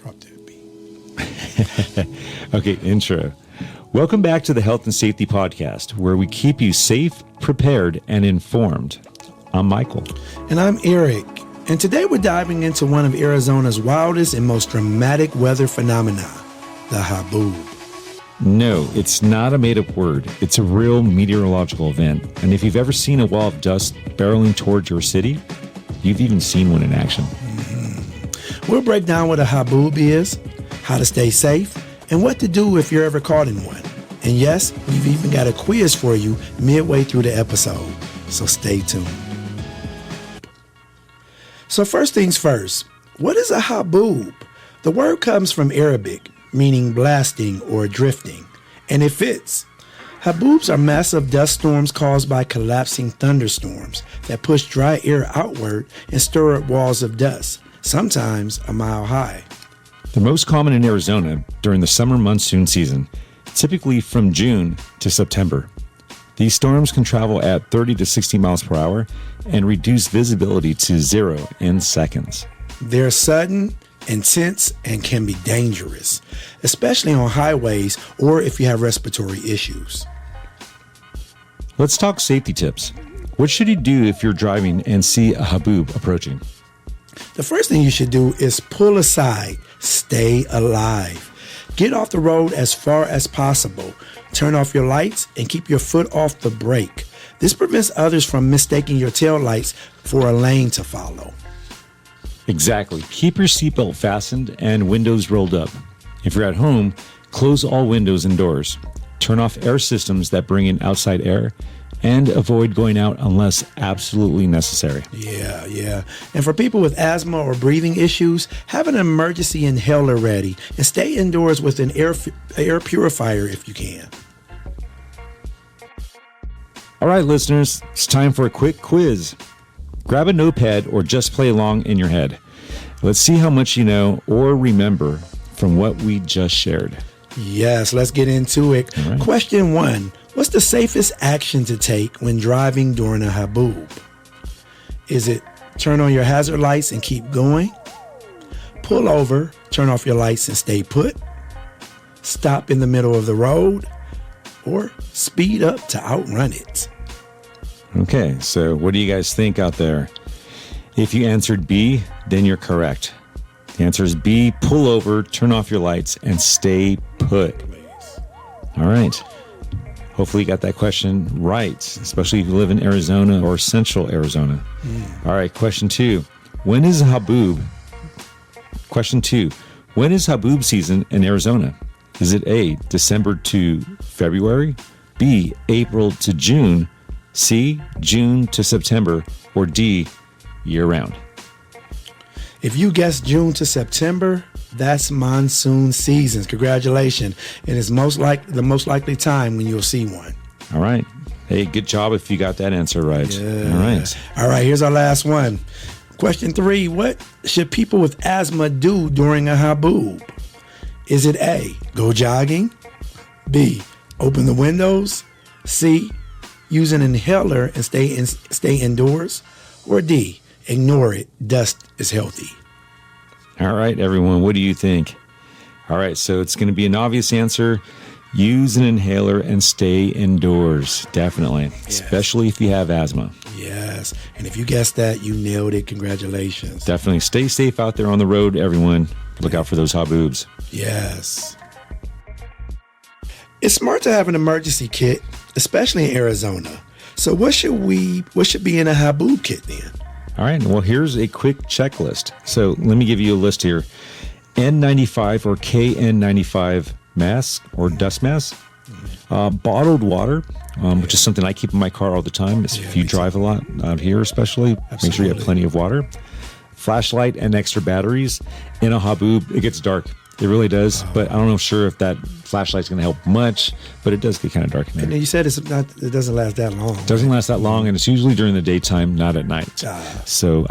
Drop that beat. Okay, intro. Welcome back to the Health and Safety Podcast, where we keep you safe, prepared, and informed. I'm Michael. And I'm Eric. And today we're diving into one of Arizona's wildest and most dramatic weather phenomena, the Haboob. No, it's not a made-up word. It's a real meteorological event. And if you've ever seen a wall of dust barreling towards your city, you've even seen one in action. We'll break down what a Haboob is, how to stay safe, and what to do if you're ever caught in one. And yes, we've even got a quiz for you midway through the episode, so stay tuned. So first things first, what is a Haboob? The word comes from Arabic, meaning blasting or drifting, and it fits. Haboobs are massive dust storms caused by collapsing thunderstorms that push dry air outward and stir up walls of dust, sometimes a mile high. They're most common in Arizona during the summer monsoon season, typically from June to September. These storms can travel at 30 to 60 miles per hour and reduce visibility to 0 in seconds. They're sudden, intense, and can be dangerous, especially on highways or if you have respiratory issues. Let's talk safety tips. What should you do if you're driving and see a Haboob approaching? The first thing you should do is pull aside, stay alive. Get off the road as far as possible. Turn off your lights and keep your foot off the brake. This prevents others from mistaking your tail lights for a lane to follow. Exactly. Keep your seatbelt fastened and windows rolled up. If you're at home, close all windows and doors. Turn off air systems that bring in outside air and avoid going out unless absolutely necessary. Yeah. And for people with asthma or breathing issues, have an emergency inhaler ready and stay indoors with an air purifier if you can. All right, listeners, it's time for a quick quiz. Grab a notepad or just play along in your head. Let's see how much you know or remember from what we just shared. Yes, let's get into it. All right. Question 1. What's the safest action to take when driving during a Haboob? Is it turn on your hazard lights and keep going? Pull over, turn off your lights and stay put? Stop in the middle of the road? Or speed up to outrun it? Okay, so what do you guys think out there? If you answered B, then you're correct. The answer is B, pull over, turn off your lights, and stay put. All right. Hopefully you got that question right, especially if you live in Arizona or central Arizona. All right, question 2. When is Haboob season in Arizona? Is it A, December to February, B, April to June, C, June to September, or D, year-round? If you guessed June to September, that's monsoon seasons. Congratulations. And it's the most likely time when you'll see one. All right. Hey, good job if you got that answer right. Yeah. All right, here's our last one. Question 3, what should people with asthma do during a Haboob? Is it A, go jogging? B, open the windows? C, use an inhaler and stay indoors? Or D, ignore it, dust is healthy? All right, everyone, what do you think? All right, so it's going to be an obvious answer. Use an inhaler and stay indoors, definitely, Yes. especially if you have asthma. Yes, and if you guessed that, you nailed it. Congratulations. Definitely stay safe out there on the road, everyone. Look out for those Haboobs. Yes. It's smart to have an emergency kit, especially in Arizona. So what should be in a Haboob kit then? All right, well, here's a quick checklist. So let me give you a list here. N95 or KN95 mask or dust mask. Bottled water, which is something I keep in my car all the time. If you drive a lot out here especially, make sure you have plenty of water. Flashlight and extra batteries. In a Haboob, it gets dark. It really does. But I don't know sure if that flashlight's going to help much, but it does get kind of dark in there. And you said it doesn't last that long. It doesn't last that long, and it's usually during the daytime, not at night. So,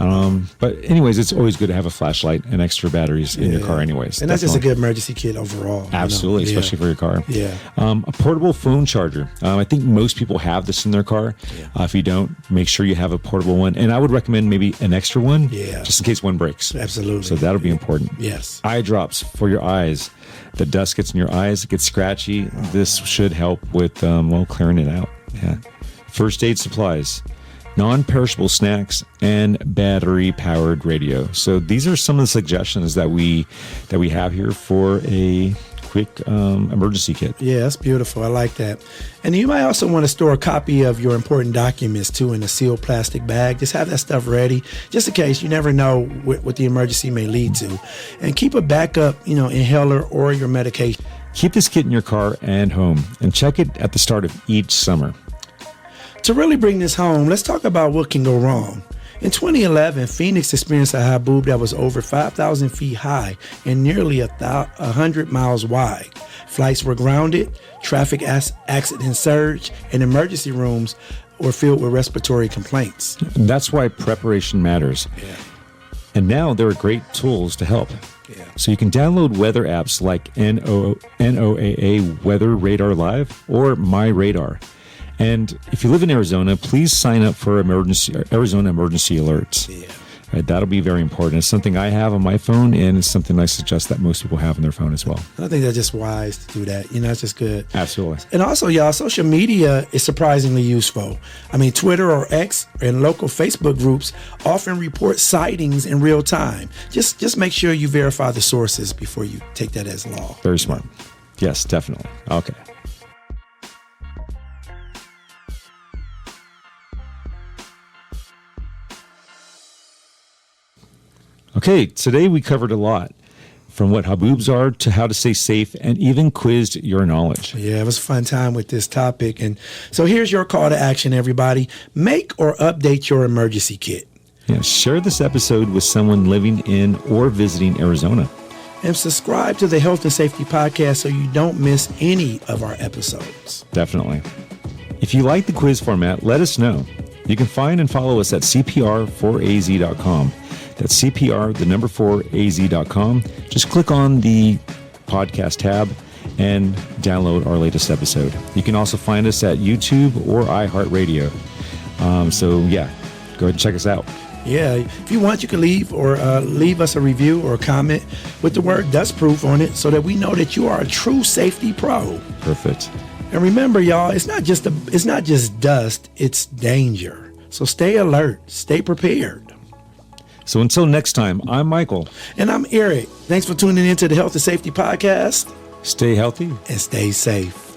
but anyways, it's always good to have a flashlight and extra batteries in your car anyways. And that's just a good emergency kit overall. Absolutely, especially for your car. Yeah. A portable phone charger. I think most people have this in their car. If you don't, make sure you have a portable one. And I would recommend maybe an extra one, just in case one breaks. Absolutely. So that'll be important. Yes. Eye drops for your eyes. The dust gets in your eyes, it gets scratchy. This should help with, clearing it out. Yeah. First aid supplies, non-perishable snacks, and battery-powered radio. So these are some of the suggestions that we have here for a quick emergency kit. Yeah, that's beautiful. I like that. And you might also want to store a copy of your important documents too in a sealed plastic bag. Just have that stuff ready, just in case. You never know what the emergency may lead to. And keep a backup, inhaler or your medication. Keep this kit in your car and home, and check it at the start of each summer. To really bring this home, let's talk about what can go wrong. In 2011, Phoenix experienced a haboob that was over 5,000 feet high and nearly 100 miles wide. Flights were grounded, traffic accidents surged, and emergency rooms were filled with respiratory complaints. That's why preparation matters. Yeah. And now there are great tools to help. Yeah. So you can download weather apps like NOAA Weather Radar Live or My Radar. And if you live in Arizona, please sign up for Arizona emergency alerts. Yeah. Right, that'll be very important. It's something I have on my phone, and it's something I suggest that most people have on their phone as well. I think that's just wise to do that. It's just good. Absolutely. And also, y'all, social media is surprisingly useful. Twitter or X and local Facebook groups often report sightings in real time. Just make sure you verify the sources before you take that as law. Very smart. Yes, definitely. Okay. Okay, today we covered a lot, from what haboobs are to how to stay safe, and even quizzed your knowledge. Yeah, it was a fun time with this topic. And so here's your call to action, everybody. Make or update your emergency kit. Yeah, share this episode with someone living in or visiting Arizona. And subscribe to the Health and Safety Podcast so you don't miss any of our episodes. Definitely. If you like the quiz format, let us know. You can find and follow us at CPR4AZ.com. That's CPR, the number 4AZ.com. Just click on the podcast tab and download our latest episode. You can also find us at YouTube or iHeartRadio. So yeah, go ahead and check us out. Yeah, if you want, you can leave us a review or a comment with the word Dust Proof on it so that we know that you are a true safety pro. Perfect. And remember, y'all, it's not just dust, it's danger. So stay alert, stay prepared. So until next time, I'm Michael. And I'm Eric. Thanks for tuning in to the Health and Safety Podcast. Stay healthy and stay safe.